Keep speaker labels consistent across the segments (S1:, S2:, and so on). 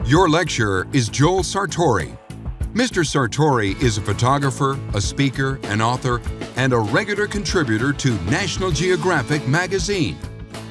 S1: Your lecturer is Joel Sartori. Mr. Sartori is a photographer, a speaker, an author, and a regular contributor to National Geographic magazine.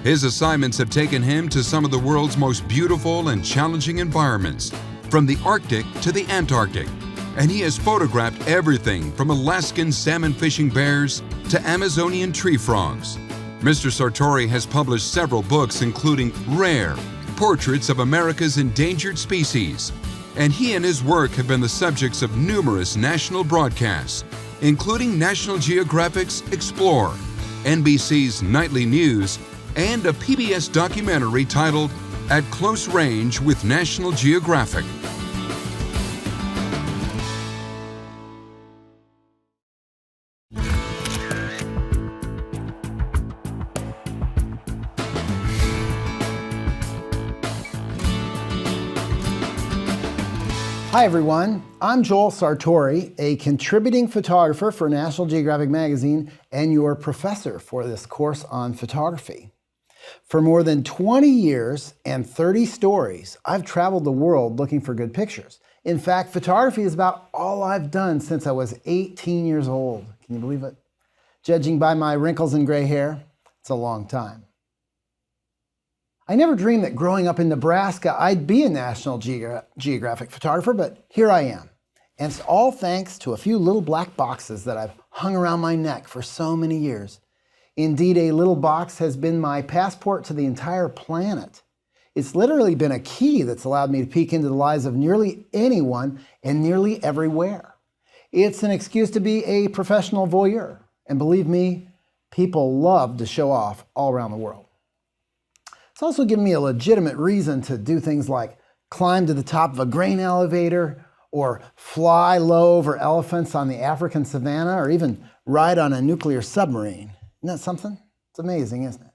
S1: His assignments have taken him to some of the world's most beautiful and challenging environments, from the Arctic to the Antarctic, and he has photographed everything from Alaskan salmon fishing bears to Amazonian tree frogs. Mr. Sartori has published several books including Rare, Portraits of America's Endangered Species, and he and his work have been the subjects of numerous national broadcasts, including National Geographic's Explore, NBC's Nightly News, and a PBS documentary titled At Close Range with National Geographic.
S2: Hi everyone, I'm Joel Sartori, a contributing photographer for National Geographic magazine and your professor for this course on photography. For more than 20 years and 30 stories, I've traveled the world looking for good pictures. In fact, photography is about all I've done since I was 18 years old. Can you believe it? Judging by my wrinkles and gray hair, it's a long time. I never dreamed that growing up in Nebraska, I'd be a National Geographic photographer, but here I am. And it's all thanks to a few little black boxes that I've hung around my neck for so many years. Indeed, a little box has been my passport to the entire planet. It's literally been a key that's allowed me to peek into the lives of nearly anyone and nearly everywhere. It's an excuse to be a professional voyeur. And believe me, people love to show off all around the world. It's also given me a legitimate reason to do things like climb to the top of a grain elevator, or fly low over elephants on the African savanna, or even ride on a nuclear submarine. Isn't that something? It's amazing, isn't it?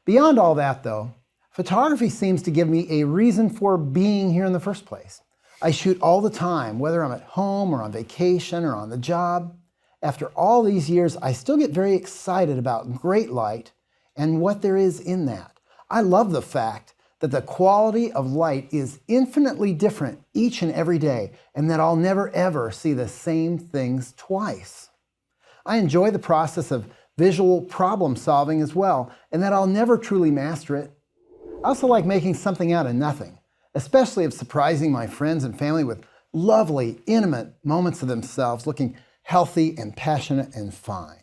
S2: Beyond all that, though, photography seems to give me a reason for being here in the first place. I shoot all the time, whether I'm at home or on vacation or on the job. After all these years, I still get very excited about great light and what there is in that. I love the fact that the quality of light is infinitely different each and every day, and that I'll never ever see the same things twice. I enjoy the process of visual problem solving as well, and that I'll never truly master it. I also like making something out of nothing, especially of surprising my friends and family with lovely, intimate moments of themselves looking healthy and passionate and fine.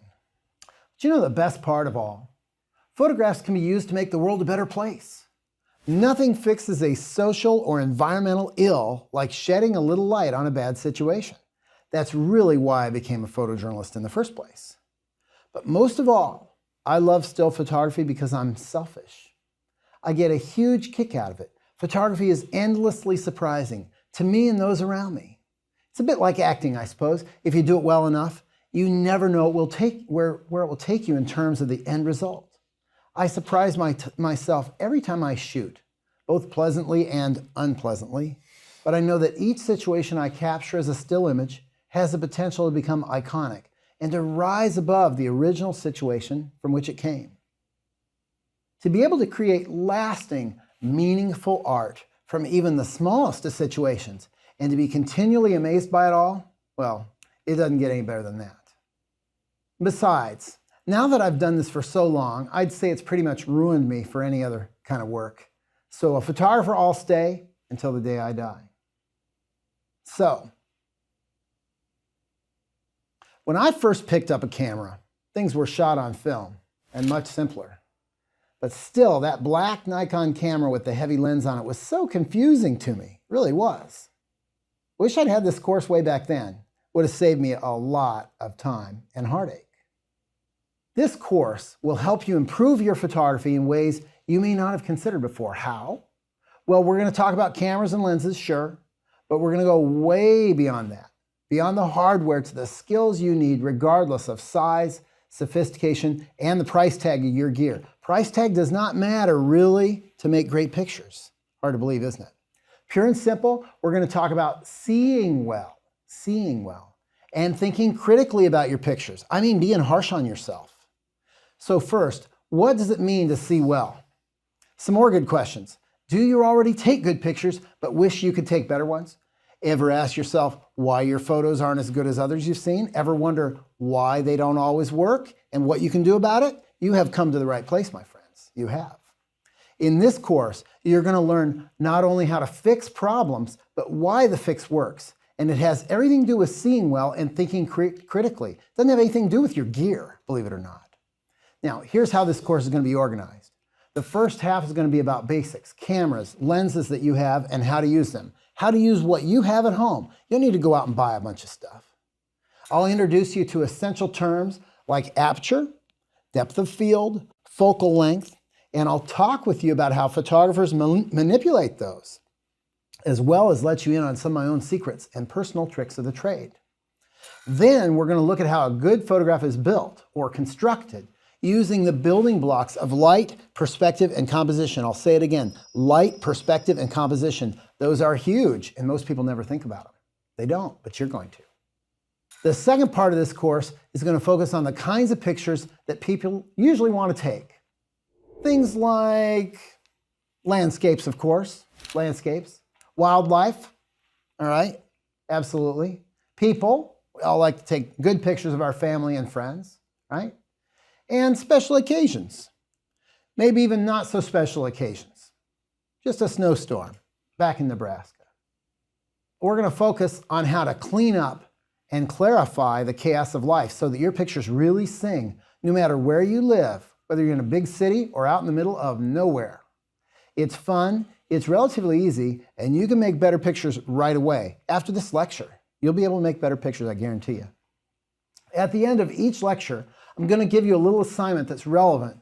S2: But you know the best part of all? Photographs can be used to make the world a better place. Nothing fixes a social or environmental ill like shedding a little light on a bad situation. That's really why I became a photojournalist in the first place. But most of all, I love still photography because I'm selfish. I get a huge kick out of it. Photography is endlessly surprising to me and those around me. It's a bit like acting, I suppose. If you do it well enough, you never know where it will take you in terms of the end result. I surprise myself every time I shoot, both pleasantly and unpleasantly, but I know that each situation I capture as a still image has the potential to become iconic and to rise above the original situation from which it came. To be able to create lasting, meaningful art from even the smallest of situations and to be continually amazed by it all, well, it doesn't get any better than that. Besides, now that I've done this for so long, I'd say it's pretty much ruined me for any other kind of work. So a photographer, I'll stay until the day I die. So, when I first picked up a camera, things were shot on film and much simpler. But still, that black Nikon camera with the heavy lens on it was so confusing to me. It really was. Wish I'd had this course way back then. Would have saved me a lot of time and heartache. This course will help you improve your photography in ways you may not have considered before. How? Well, we're going to talk about cameras and lenses, sure, but we're going to go way beyond that, beyond the hardware to the skills you need regardless of size, sophistication, and the price tag of your gear. Price tag does not matter really to make great pictures. Hard to believe, isn't it? Pure and simple, we're going to talk about seeing well, and thinking critically about your pictures. I mean, being harsh on yourself. So first, what does it mean to see well? Some more good questions. Do you already take good pictures but wish you could take better ones? Ever ask yourself why your photos aren't as good as others you've seen? Ever wonder why they don't always work and what you can do about it? You have come to the right place, my friends. You have. In this course, you're going to learn not only how to fix problems, but why the fix works. And it has everything to do with seeing well and thinking critically. It doesn't have anything to do with your gear, believe it or not. Now, here's how this course is going to be organized. The first half is going to be about basics, cameras, lenses that you have, and how to use them. How to use what you have at home. You don't need to go out and buy a bunch of stuff. I'll introduce you to essential terms like aperture, depth of field, focal length, and I'll talk with you about how photographers manipulate those, as well as let you in on some of my own secrets and personal tricks of the trade. Then we're going to look at how a good photograph is built or constructed using the building blocks of light, perspective, and composition. I'll say it again, light, perspective, and composition. Those are huge, and most people never think about them. They don't, but you're going to. The second part of this course is going to focus on the kinds of pictures that people usually want to take. Things like landscapes, of course, landscapes, wildlife, all right, absolutely. People, we all like to take good pictures of our family and friends, right? And special occasions, maybe even not so special occasions. Just a snowstorm back in Nebraska. We're going to focus on how to clean up and clarify the chaos of life so that your pictures really sing no matter where you live, whether you're in a big city or out in the middle of nowhere. It's fun, it's relatively easy, and you can make better pictures right away. After this lecture, you'll be able to make better pictures, I guarantee you. At the end of each lecture, I'm going to give you a little assignment that's relevant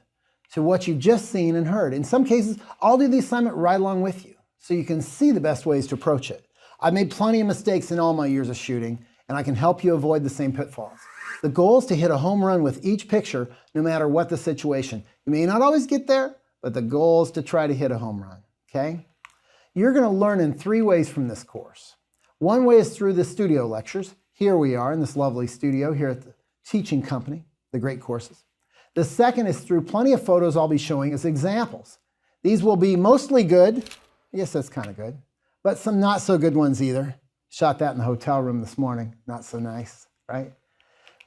S2: to what you've just seen and heard. In some cases, I'll do the assignment right along with you so you can see the best ways to approach it. I've made plenty of mistakes in all my years of shooting, and I can help you avoid the same pitfalls. The goal is to hit a home run with each picture, no matter what the situation. You may not always get there, but the goal is to try to hit a home run, okay? You're going to learn in 3 ways from this course. One way is through the studio lectures. Here we are in this lovely studio here at the teaching company, the great courses. The second is through plenty of photos I'll be showing as examples. These will be mostly good. I guess that's kind of good, but some not so good ones either. Shot that in the hotel room this morning. Not so nice, right?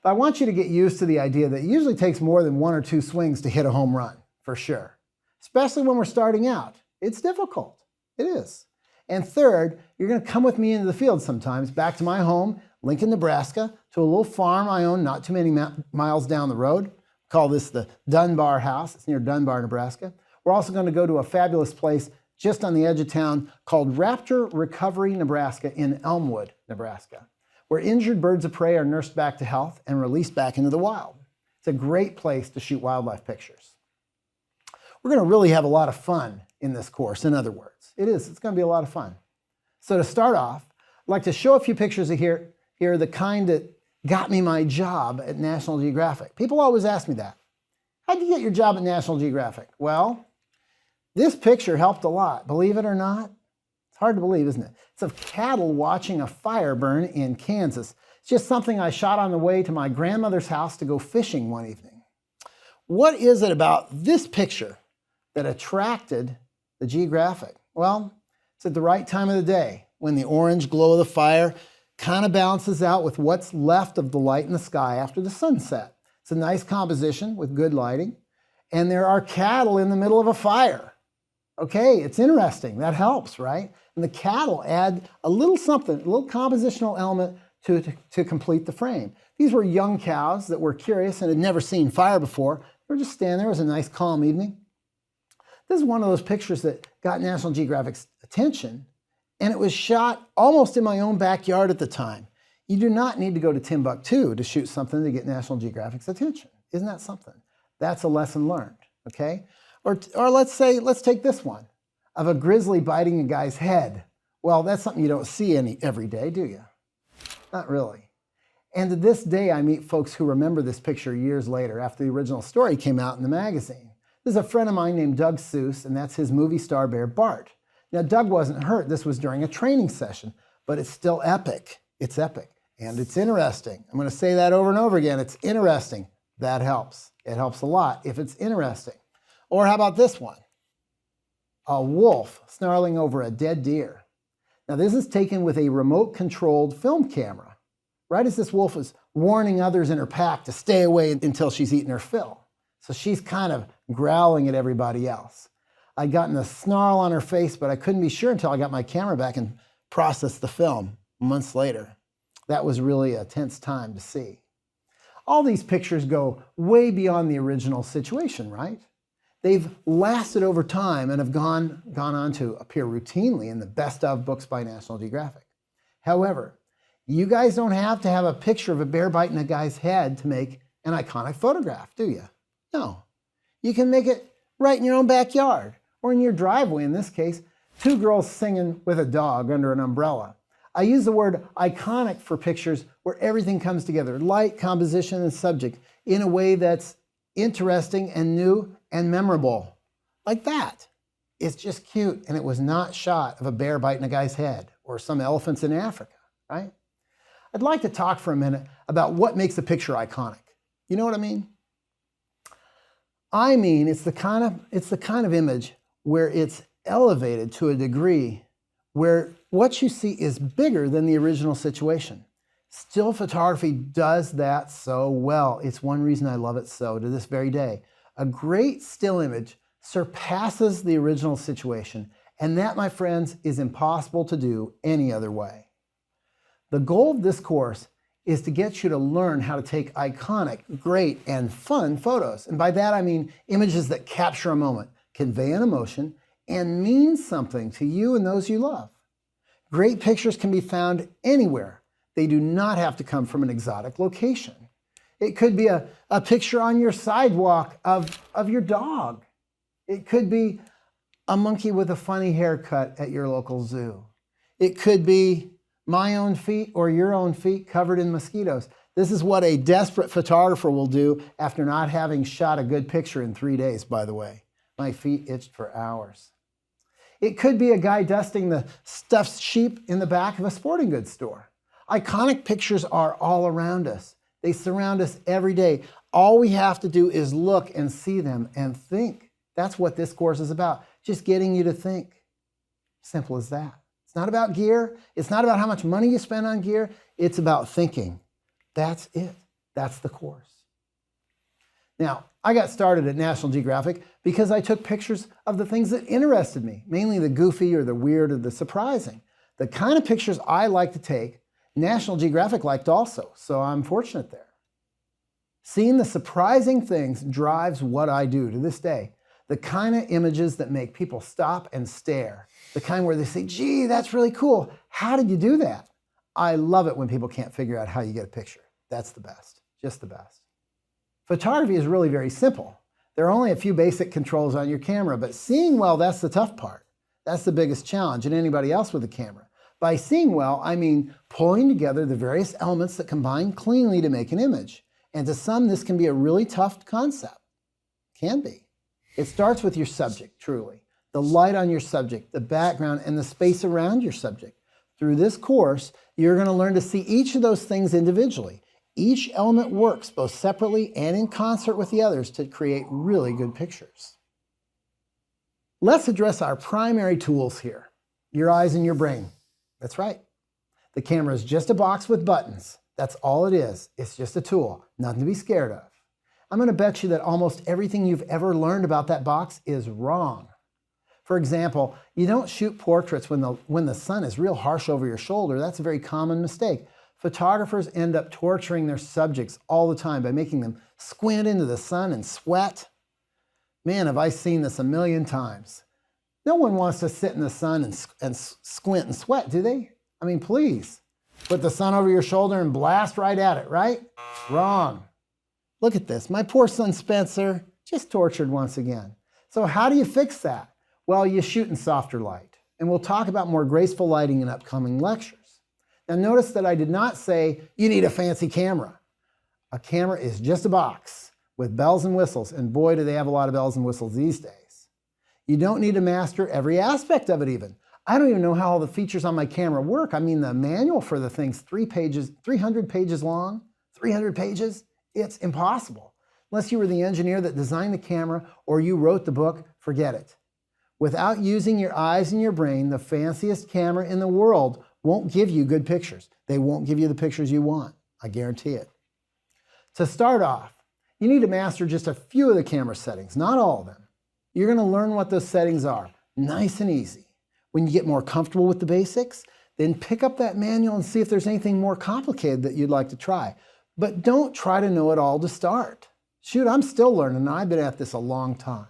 S2: But I want you to get used to the idea that it usually takes more than 1 or 2 swings to hit a home run, for sure. Especially when we're starting out. It's difficult. It is. And third, you're going to come with me into the field sometimes, back to my home, Lincoln, Nebraska, to a little farm I own not too many miles down the road. Call this the Dunbar House. It's near Dunbar, Nebraska. We're also going to go to a fabulous place just on the edge of town called Raptor Recovery, Nebraska in Elmwood, Nebraska, where injured birds of prey are nursed back to health and released back into the wild. It's a great place to shoot wildlife pictures. We're going to really have a lot of fun in this course, in other words. It's going to be a lot of fun. So to start off, I'd like to show a few pictures of here, the kind that got me my job at National Geographic. People always ask me that. How'd you get your job at National Geographic? Well, this picture helped a lot, believe it or not. It's hard to believe, isn't it? It's of cattle watching a fire burn in Kansas. It's just something I shot on the way to my grandmother's house to go fishing one evening. What is it about this picture that attracted the Geographic? Well, it's at the right time of the day when the orange glow of the fire kind of balances out with what's left of the light in the sky after the sunset. It's a nice composition with good lighting, and there are cattle in the middle of a fire. Okay, it's interesting. That helps, right? And the cattle add a little something, a little compositional element to complete the frame. These were young cows that were curious and had never seen fire before. They were just standing there. It was a nice, calm evening. This is one of those pictures that got National Geographic's attention, and it was shot almost in my own backyard at the time. You do not need to go to Timbuktu to shoot something to get National Geographic's attention. Isn't that something? That's a lesson learned, okay? Or let's take this one, of a grizzly biting a guy's head. Well, that's something you don't see every day, do you? Not really. And to this day, I meet folks who remember this picture years later after the original story came out in the magazine. There's a friend of mine named Doug Seuss, and that's his movie star bear, Bart. Now, Doug wasn't hurt. This was during a training session, but it's still epic. It's epic, and it's interesting. I'm going to say that over and over again. It's interesting. That helps. It helps a lot if it's interesting. Or how about this one? a wolf snarling over a dead deer. Now this is taken with a remote-controlled film camera, right as this wolf is warning others in her pack to stay away until she's eaten her fill. So she's kind of growling at everybody else. I'd gotten a snarl on her face, but I couldn't be sure until I got my camera back and processed the film months later. That was really a tense time to see. All these pictures go way beyond the original situation, right? They've lasted over time and have gone on to appear routinely in the best of books by National Geographic. However, you guys don't have to have a picture of a bear biting a guy's head to make an iconic photograph, do you? No. You can make it right in your own backyard, or in your driveway in this case, two girls singing with a dog under an umbrella. I use the word iconic for pictures where everything comes together, light, composition, and subject, in a way that's interesting and new and memorable. Like that. It's just cute, and it was not shot of a bear biting a guy's head or some elephants in Africa, right? I'd like to talk for a minute about what makes a picture iconic. You know what I mean? I mean, it's the kind of image where it's elevated to a degree where what you see is bigger than the original situation. Still photography does that so well. It's one reason I love it so to this very day. A great still image surpasses the original situation, and that, my friends, is impossible to do any other way. The goal of this course is to get you to learn how to take iconic, great, and fun photos. And by that I mean images that capture a moment, convey an emotion, and mean something to you and those you love. Great pictures can be found anywhere. They do not have to come from an exotic location. It could be a picture on your sidewalk of your dog. It could be a monkey with a funny haircut at your local zoo. It could be my own feet or your own feet covered in mosquitoes. This is what a desperate photographer will do after not having shot a good picture in 3 days, by the way. My feet itched for hours. It could be a guy dusting the stuffed sheep in the back of a sporting goods store. Iconic pictures are all around us. They surround us every day. All we have to do is look and see them and think. That's what this course is about, just getting you to think. Simple as that. It's not about gear. It's not about how much money you spend on gear. It's about thinking. That's it. That's the course. Now, I got started at National Geographic because I took pictures of the things that interested me, mainly the goofy or the weird or the surprising. The kind of pictures I like to take, National Geographic liked also, so I'm fortunate there. Seeing the surprising things drives what I do to this day. The kind of images that make people stop and stare. The kind where they say, gee, that's really cool. How did you do that? I love it when people can't figure out how you get a picture. That's the best, just the best. Photography is really very simple. There are only a few basic controls on your camera, but seeing well, that's the tough part. That's the biggest challenge, and anybody else with a camera. By seeing well, I mean pulling together the various elements that combine cleanly to make an image. And to some, this can be a really tough concept. Can be. It starts with your subject, truly. The light on your subject, the background, and the space around your subject. Through this course, you're going to learn to see each of those things individually. Each element works both separately and in concert with the others to create really good pictures. Let's address our primary tools here, your eyes and your brain. That's right. The camera is just a box with buttons. That's all it is. It's just a tool, nothing to be scared of. I'm going to bet you that almost everything you've ever learned about that box is wrong. For example, you don't shoot portraits when the sun is real harsh over your shoulder. That's a very common mistake. Photographers end up torturing their subjects all the time by making them squint into the sun and sweat. Man, have I seen this a million times. No one wants to sit in the sun and squint and sweat, do they? I mean, please. Put the sun over your shoulder and blast right at it, right? Wrong. Look at this. My poor son Spencer, just tortured once again. So how do you fix that? Well, you shoot in softer light. And we'll talk about more graceful lighting in upcoming lectures. Now notice that I did not say you need a fancy camera. A camera is just a box with bells and whistles, and boy do they have a lot of bells and whistles these days. You don't need to master every aspect of it even. I don't even know how all the features on my camera work. I mean, the manual for the thing's 300 pages long, 300 pages. It's impossible. Unless you were the engineer that designed the camera or you wrote the book, forget it. Without using your eyes and your brain, the fanciest camera in the world won't give you good pictures. They won't give you the pictures you want. I guarantee it. To start off, you need to master just a few of the camera settings, not all of them. You're going to learn what those settings are, nice and easy. When you get more comfortable with the basics, then pick up that manual and see if there's anything more complicated that you'd like to try. But don't try to know it all to start. Shoot, I'm still learning, and I've been at this a long time.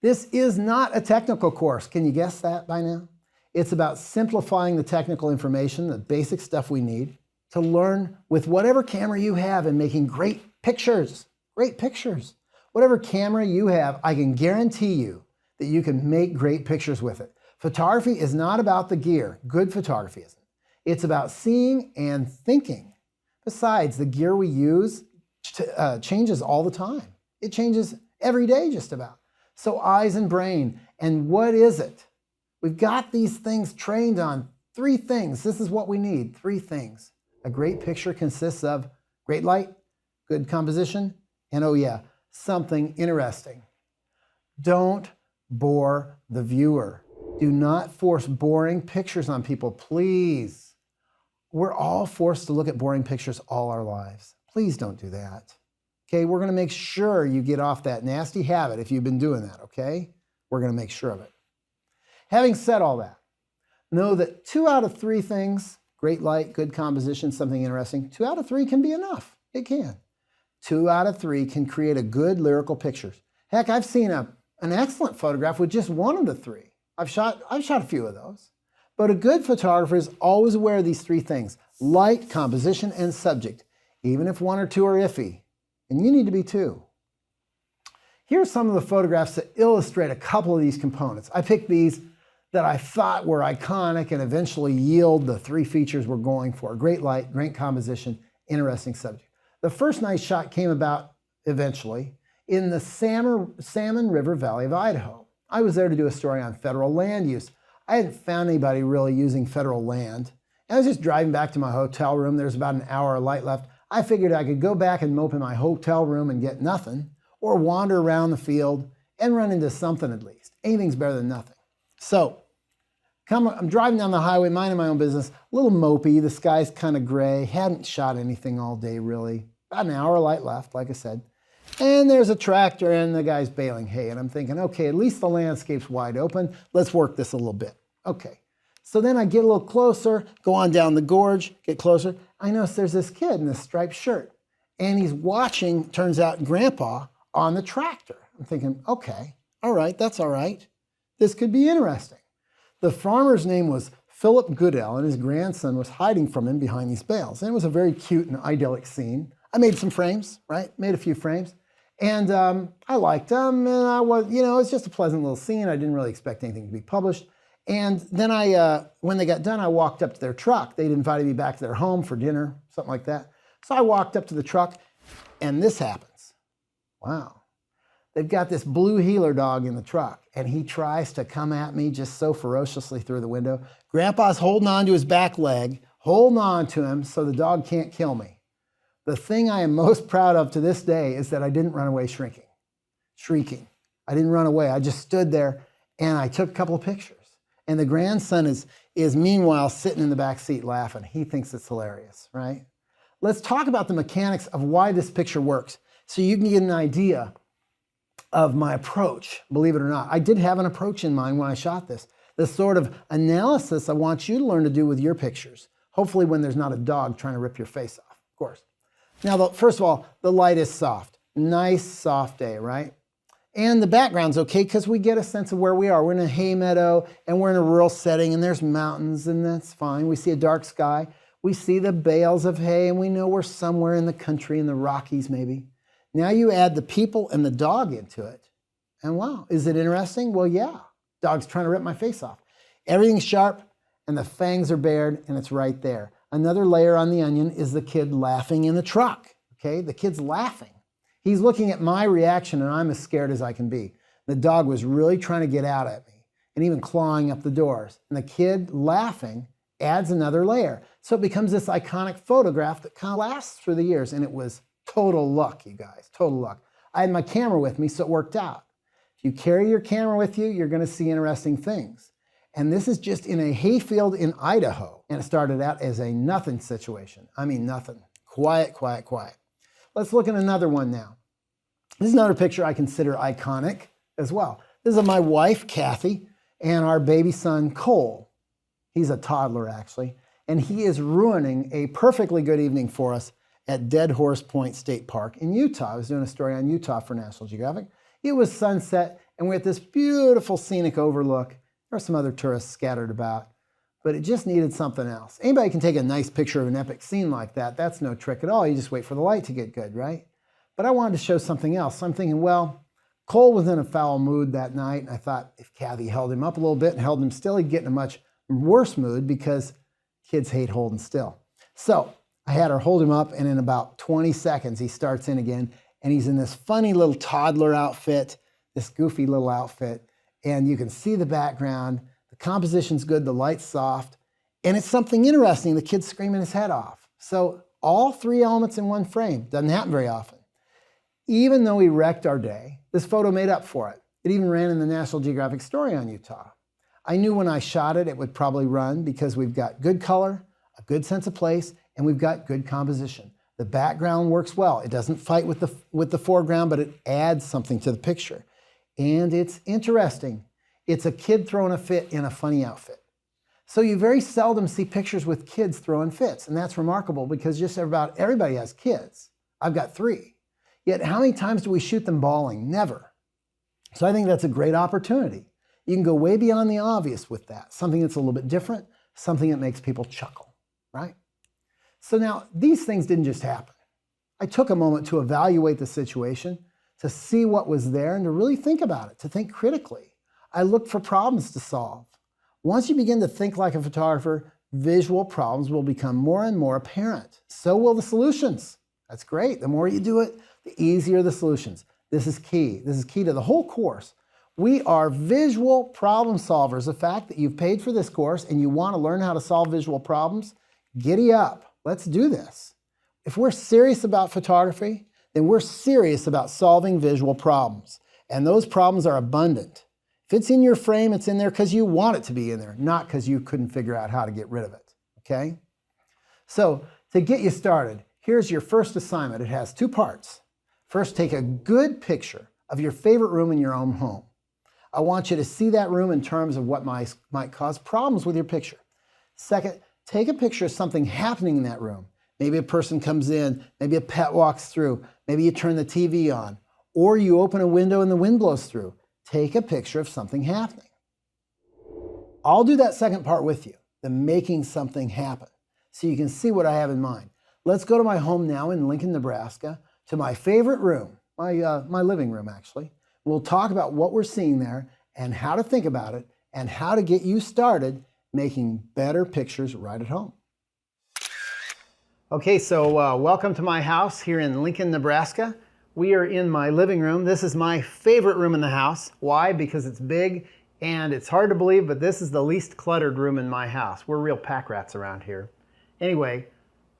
S2: This is not a technical course. Can you guess that by now? It's about simplifying the technical information, the basic stuff we need to learn with whatever camera you have and making great pictures. Great pictures. Whatever camera you have, I can guarantee you that you can make great pictures with it. Photography is not about the gear. Good photography isn't. It's about seeing and thinking. Besides, the gear we use changes all the time. It changes every day just about. So eyes and brain. And what is it? We've got these things trained on 3 things. This is what we need, 3 things. A great picture consists of great light, good composition, and oh yeah, something interesting. Don't bore the viewer. Do not force boring pictures on people, please. We're all forced to look at boring pictures all our lives. Please don't do that. Okay, we're going to make sure you get off that nasty habit if you've been doing that, okay? We're going to make sure of it. Having said all that, know that 2 out of 3 things, great light, good composition, something interesting, 2 out of 3 can be enough. It can. 2 out of 3 can create a good lyrical picture. Heck, I've seen an excellent photograph with just 1 of the 3. I've shot a few of those. But a good photographer is always aware of these 3 things: light, composition, and subject, even if 1 or 2 are iffy. And you need to be too. Here are some of the photographs that illustrate a couple of these components. I picked these that I thought were iconic and eventually yield the 3 features we're going for: great light, great composition, interesting subject. The first nice shot came about eventually in the Salmon River Valley of Idaho. I was there to do a story on federal land use. I hadn't found anybody really using federal land. I was just driving back to my hotel room. There's about an hour of light left. I figured I could go back and mope in my hotel room and get nothing, or wander around the field and run into something at least. Anything's better than nothing. So, I'm driving down the highway, minding my own business, a little mopey, the sky's kind of gray, hadn't shot anything all day really. About an hour of light left, like I said. And there's a tractor and the guy's baling hay. And I'm thinking, okay, at least the landscape's wide open. Let's work this a little bit. Okay. So then I get a little closer, go on down the gorge, get closer. I notice there's this kid in this striped shirt. And he's watching, turns out, Grandpa on the tractor. I'm thinking, okay, all right, that's all right. This could be interesting. The farmer's name was Philip Goodell, and his grandson was hiding from him behind these bales. And it was a very cute and idyllic scene. I made some frames, right? Made a few frames. And I liked them, and I was, it was just a pleasant little scene. I didn't really expect anything to be published. And then when they got done, I walked up to their truck. They'd invited me back to their home for dinner, something like that. So I walked up to the truck, and this happens. Wow. They've got this blue heeler dog in the truck, and he tries to come at me just so ferociously through the window. Grandpa's holding on to his back leg, holding on to him so the dog can't kill me. The thing I am most proud of to this day is that I didn't run away shrieking. I didn't run away. I just stood there and I took a couple of pictures. And the grandson is meanwhile sitting in the back seat laughing. He thinks it's hilarious, right? Let's talk about the mechanics of why this picture works so you can get an idea of my approach, believe it or not. I did have an approach in mind when I shot this. The sort of analysis I want you to learn to do with your pictures. Hopefully when there's not a dog trying to rip your face off, of course. Now, first of all, the light is soft. Nice, soft day, right? And the background's okay because we get a sense of where we are. We're in a hay meadow and we're in a rural setting and there's mountains and that's fine. We see a dark sky. We see the bales of hay and we know we're somewhere in the country, in the Rockies maybe. Now you add the people and the dog into it. And wow, is it interesting? Well, yeah. Dog's trying to rip my face off. Everything's sharp and the fangs are bared and it's right there. Another layer on the onion is the kid laughing in the truck, okay? The kid's laughing. He's looking at my reaction and I'm as scared as I can be. The dog was really trying to get out at me and even clawing up the doors. And the kid laughing adds another layer. So it becomes this iconic photograph that kind of lasts through the years. And it was total luck, you guys, total luck. I had my camera with me, so it worked out. If you carry your camera with you, you're going to see interesting things. And this is just in a hayfield in Idaho. And it started out as a nothing situation. I mean, nothing. Quiet, quiet, quiet. Let's look at another one now. This is another picture I consider iconic as well. This is of my wife, Kathy, and our baby son, Cole. He's a toddler, actually. And he is ruining a perfectly good evening for us at Dead Horse Point State Park in Utah. I was doing a story on Utah for National Geographic. It was sunset, and we're at this beautiful scenic overlook. There are some other tourists scattered about, but it just needed something else. Anybody can take a nice picture of an epic scene like that. That's no trick at all. You just wait for the light to get good, right? But I wanted to show something else. So I'm thinking, well, Cole was in a foul mood that night, and I thought if Kathy held him up a little bit and held him still, he'd get in a much worse mood because kids hate holding still. So I had her hold him up, and in about 20 seconds, he starts in again, and he's in this funny little toddler outfit, this goofy little outfit, and you can see the background. The composition's good, the light's soft, and it's something interesting. The kid's screaming his head off. So all three elements in one frame. Doesn't happen very often. Even though we wrecked our day, this photo made up for it. It even ran in the National Geographic story on Utah. I knew when I shot it, it would probably run because we've got good color, a good sense of place, and we've got good composition. The background works well. It doesn't fight with the foreground, but it adds something to the picture. And it's interesting. It's a kid throwing a fit in a funny outfit. So you very seldom see pictures with kids throwing fits, and that's remarkable because just about everybody has kids. I've got 3. Yet how many times do we shoot them bawling? Never. So I think that's a great opportunity. You can go way beyond the obvious with that. Something that's a little bit different, something that makes people chuckle, right? So now, these things didn't just happen. I took a moment to evaluate the situation, to see what was there, and to really think about it, to think critically. I looked for problems to solve. Once you begin to think like a photographer, visual problems will become more and more apparent. So will the solutions. That's great. The more you do it, the easier the solutions. This is key. This is key to the whole course. We are visual problem solvers. The fact that you've paid for this course and you want to learn how to solve visual problems, giddy up. Let's do this. If we're serious about photography, then we're serious about solving visual problems. And those problems are abundant. If it's in your frame, it's in there because you want it to be in there, not because you couldn't figure out how to get rid of it, okay? So to get you started, here's your first assignment. It has 2 parts. First, take a good picture of your favorite room in your own home. I want you to see that room in terms of what might cause problems with your picture. Second, take a picture of something happening in that room. Maybe a person comes in, maybe a pet walks through, maybe you turn the TV on, or you open a window and the wind blows through. Take a picture of something happening. I'll do that second part with you, the making something happen, so you can see what I have in mind. Let's go to my home now in Lincoln, Nebraska, to my favorite room, my living room actually. We'll talk about what we're seeing there and how to think about it and how to get you started making better pictures right at home. Okay, so welcome to my house here in Lincoln, Nebraska. We are in my living room. This is my favorite room in the house. Why? Because it's big and it's hard to believe, but this is the least cluttered room in my house. We're real pack rats around here. Anyway,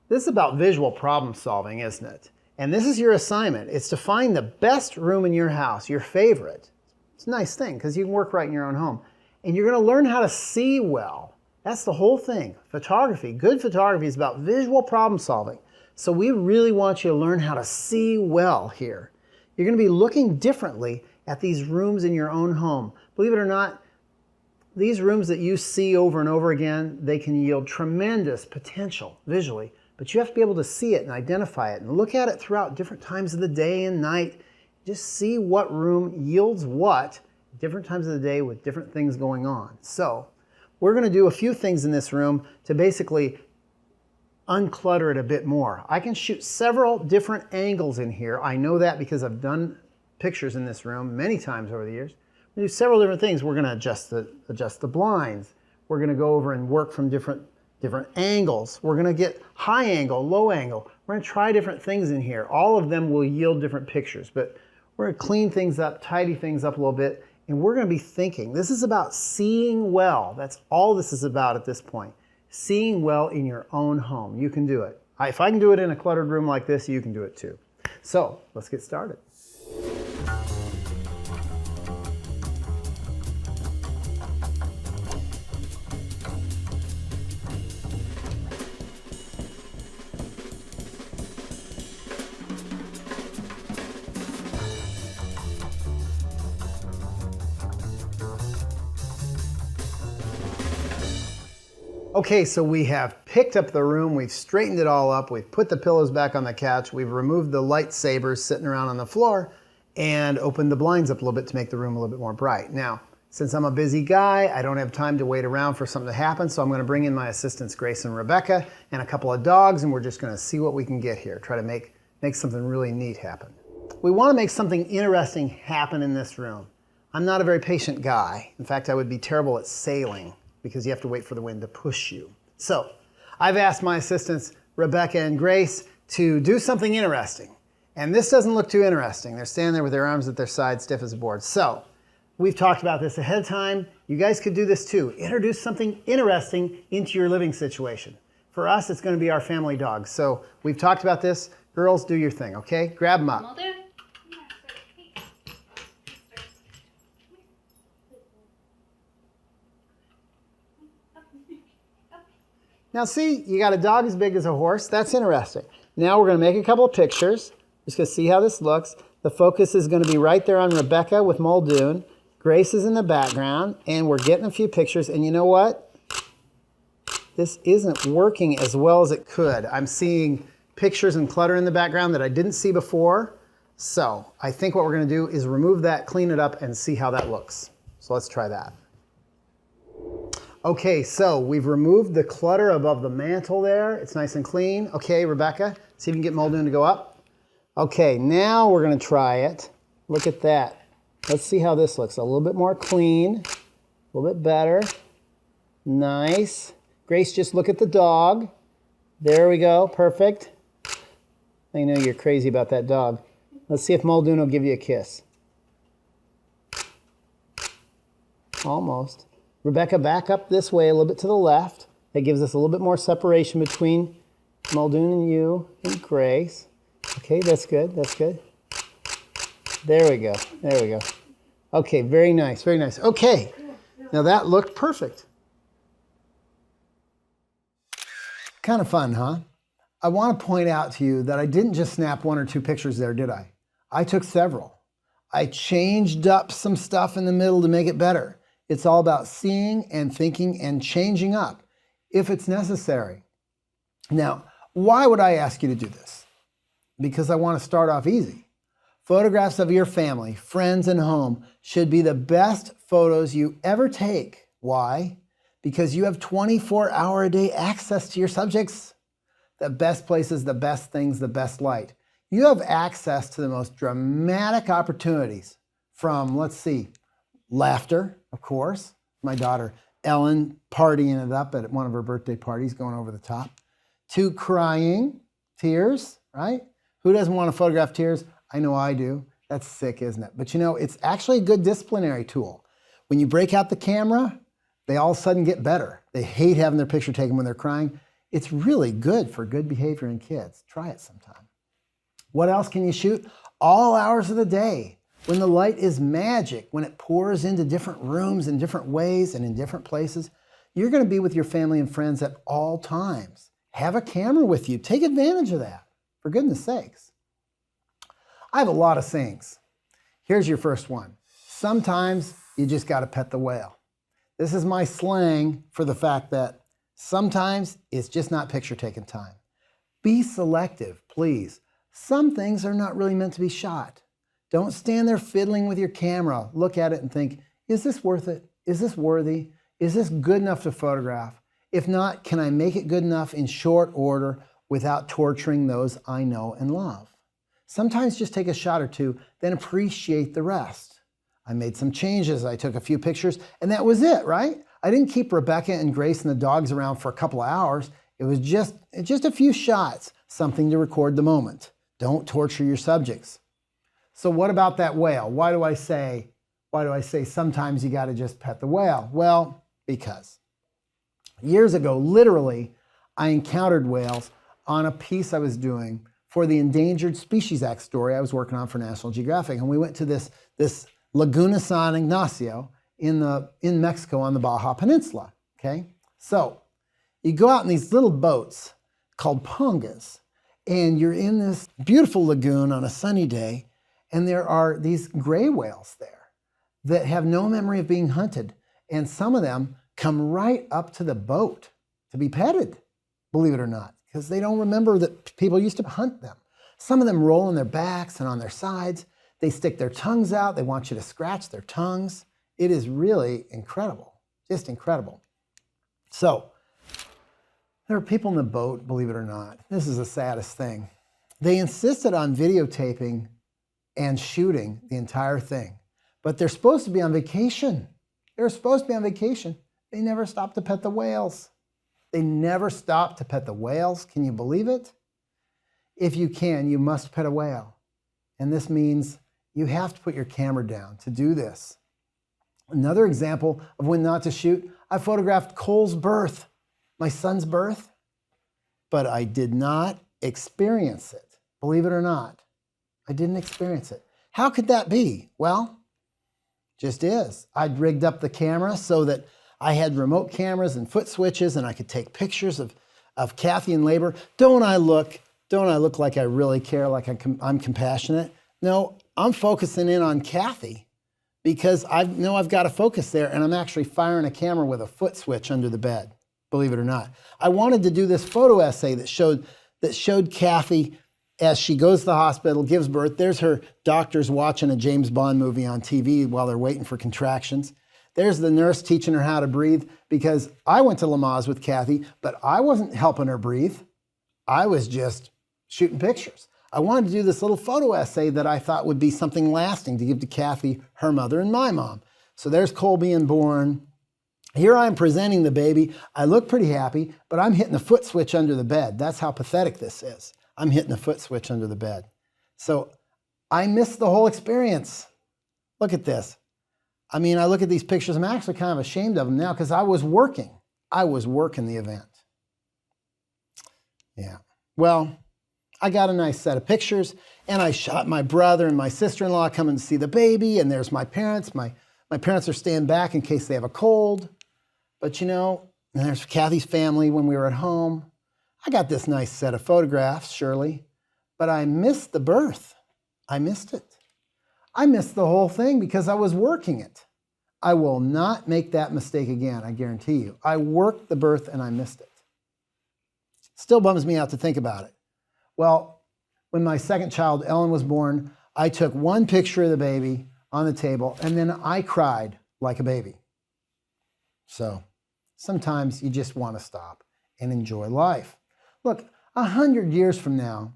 S2: this is about visual problem solving, isn't it? And this is your assignment. It's to find the best room in your house, your favorite. It's a nice thing because you can work right in your own home. And you're going to learn how to see well. That's the whole thing. Photography, good photography is about visual problem solving. So we really want you to learn how to see well here. You're going to be looking differently at these rooms in your own home. Believe it or not, these rooms that you see over and over again, they can yield tremendous potential visually. But you have to be able to see it and identify it and look at it throughout different times of the day and night. Just see what room yields what different times of the day with different things going on. So we're going to do a few things in this room to basically unclutter it a bit more. I can shoot several different angles in here. I know that because I've done pictures in this room many times over the years. We do several different things. We're going to adjust the blinds. We're going to go over and work from different angles. We're going to get high angle, low angle. We're going to try different things in here. All of them will yield different pictures, but we're going to clean things up, tidy things up a little bit, and we're going to be thinking. This is about seeing well. That's all this is about at this point. Seeing well in your own home. You can do it. If I can do it in a cluttered room like this, you can do it too. So let's get started. Okay, so we have picked up the room, we've straightened it all up, we've put the pillows back on the couch, we've removed the lightsabers sitting around on the floor, and opened the blinds up a little bit to make the room a little bit more bright. Now, since I'm a busy guy, I don't have time to wait around for something to happen, so I'm gonna bring in my assistants Grace and Rebecca and a couple of dogs, and we're just gonna see what we can get here, try to make something really neat happen. We wanna make something interesting happen in this room. I'm not a very patient guy. In fact, I would be terrible at sailing, because you have to wait for the wind to push you. So I've asked my assistants, Rebecca and Grace, to do something interesting. And this doesn't look too interesting. They're standing there with their arms at their sides, stiff as a board. So we've talked about this ahead of time. You guys could do this too. Introduce something interesting into your living situation. For us, it's gonna be our family dog. So we've talked about this. Girls, do your thing, okay? Grab them up. Now see, you got a dog as big as a horse. That's interesting. Now we're gonna make a couple of pictures. Just gonna see how this looks. The focus is gonna be right there on Rebecca with Muldoon. Grace is in the background, and we're getting a few pictures, and you know what? This isn't working as well as it could. I'm seeing pictures and clutter in the background that I didn't see before. So I think what we're gonna do is remove that, clean it up, and see how that looks. So let's try that. Okay, so we've removed the clutter above the mantle there. It's nice and clean. Okay, Rebecca, see if you can get Muldoon to go up. Okay, now we're gonna try it. Look at that. Let's see how this looks. A little bit more clean, a little bit better. Nice. Grace, just look at the dog. There we go, perfect. I know you're crazy about that dog. Let's see if Muldoon will give you a kiss. Almost. Rebecca, back up this way a little bit to the left. That gives us a little bit more separation between Muldoon and you and Grace. Okay, that's good, that's good. There we go, there we go. Okay, very nice, very nice. Okay, now that looked perfect. Kind of fun, huh? I want to point out to you that I didn't just snap one or two pictures there, did I? I took several. I changed up some stuff in the middle to make it better. It's all about seeing and thinking and changing up if it's necessary. Now, why would I ask you to do this? Because I want to start off easy. Photographs of your family, friends, and home should be the best photos you ever take. Why? Because you have 24-hour-a-day access to your subjects. The best places, the best things, the best light. You have access to the most dramatic opportunities from, let's see, laughter, of course. My daughter Ellen partying it up at one of her birthday parties, going over the top. To crying, tears, right? Who doesn't want to photograph tears? I know I do. That's sick, isn't it? But you know, it's actually a good disciplinary tool. When you break out the camera, they all of a sudden get better. They hate having their picture taken when they're crying. It's really good for good behavior in kids. Try it sometime. What else can you shoot? All hours of the day. When the light is magic, when it pours into different rooms in different ways and in different places, you're going to be with your family and friends at all times. Have a camera with you. Take advantage of that, for goodness sakes. I have a lot of sayings. Here's your first one. Sometimes you just got to pet the whale. This is my slang for the fact that sometimes it's just not picture taking time. Be selective, please. Some things are not really meant to be shot. Don't stand there fiddling with your camera. Look at it and think, is this worth it? Is this worthy? Is this good enough to photograph? If not, can I make it good enough in short order without torturing those I know and love? Sometimes just take a shot or two, then appreciate the rest. I made some changes. I took a few pictures, and that was it, right? I didn't keep Rebecca and Grace and the dogs around for a couple of hours. It was just a few shots, something to record the moment. Don't torture your subjects. So what about that whale? Why do I say sometimes you got to just pet the whale? Well, because years ago, literally, I encountered whales on a piece I was doing for the Endangered Species Act story I was working on for National Geographic. And we went to this Laguna San Ignacio in Mexico on the Baja Peninsula, okay? So you go out in these little boats called pongas, and you're in this beautiful lagoon on a sunny day, and there are these gray whales there that have no memory of being hunted. And some of them come right up to the boat. to be petted, believe it or not, because they don't remember that people used to hunt them. Some of them roll on their backs and on their sides. They stick their tongues out. They want you to scratch their tongues. It is really incredible, just incredible. So there are people in the boat, believe it or not. This is the saddest thing. They insisted on videotaping and shooting the entire thing, but they're supposed to be on vacation. They're supposed to be on vacation. They never stopped to pet the whales. They never stopped to pet the whales. Can you believe it? If you can, you must pet a whale. And this means you have to put your camera down to do this. Another example of when not to shoot, I photographed Cole's birth, my son's birth, but I did not experience it. Believe it or not, I didn't experience it. How could that be? Well, just is. I'd rigged up the camera so that I had remote cameras and foot switches and I could take pictures of Kathy in labor. Don't I look like I really care, like I'm compassionate? No, I'm focusing in on Kathy because I know I've got to focus there, and I'm actually firing a camera with a foot switch under the bed, believe it or not. I wanted to do this photo essay that showed Kathy as she goes to the hospital, gives birth. There's her doctors watching a James Bond movie on TV while they're waiting for contractions. There's the nurse teaching her how to breathe, because I went to Lamaze with Kathy, but I wasn't helping her breathe. I was just shooting pictures. I wanted to do this little photo essay that I thought would be something lasting to give to Kathy, her mother, and my mom. So there's Cole being born. Here I am presenting the baby. I look pretty happy, but I'm hitting the foot switch under the bed. That's how pathetic this is. I'm hitting the foot switch under the bed. So I missed the whole experience. Look at this. I mean, I look at these pictures, I'm actually kind of ashamed of them now because I was working. I was working the event. Yeah. Well, I got a nice set of pictures, and I shot my brother and my sister-in-law coming to see the baby, and there's my parents. My parents are staying back in case they have a cold. But you know, and there's Kathy's family when we were at home. I got this nice set of photographs, surely, but I missed the birth. I missed it. I missed the whole thing because I was working it. I will not make that mistake again, I guarantee you. I worked the birth and I missed it. Still bums me out to think about it. Well, when my second child, Ellen, was born, I took one picture of the baby on the table and then I cried like a baby. So sometimes you just want to stop and enjoy life. Look, 100 years from now,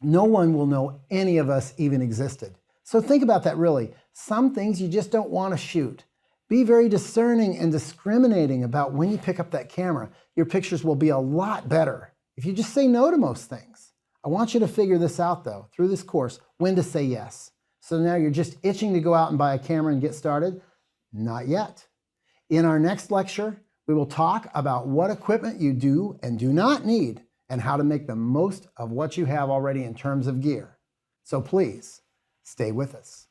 S2: no one will know any of us even existed. So think about that really. Some things you just don't want to shoot. Be very discerning and discriminating about when you pick up that camera. Your pictures will be a lot better if you just say no to most things. I want you to figure this out though, through this course, when to say yes. So now you're just itching to go out and buy a camera and get started? Not yet. In our next lecture, we will talk about what equipment you do and do not need and how to make the most of what you have already in terms of gear. So please, stay with us.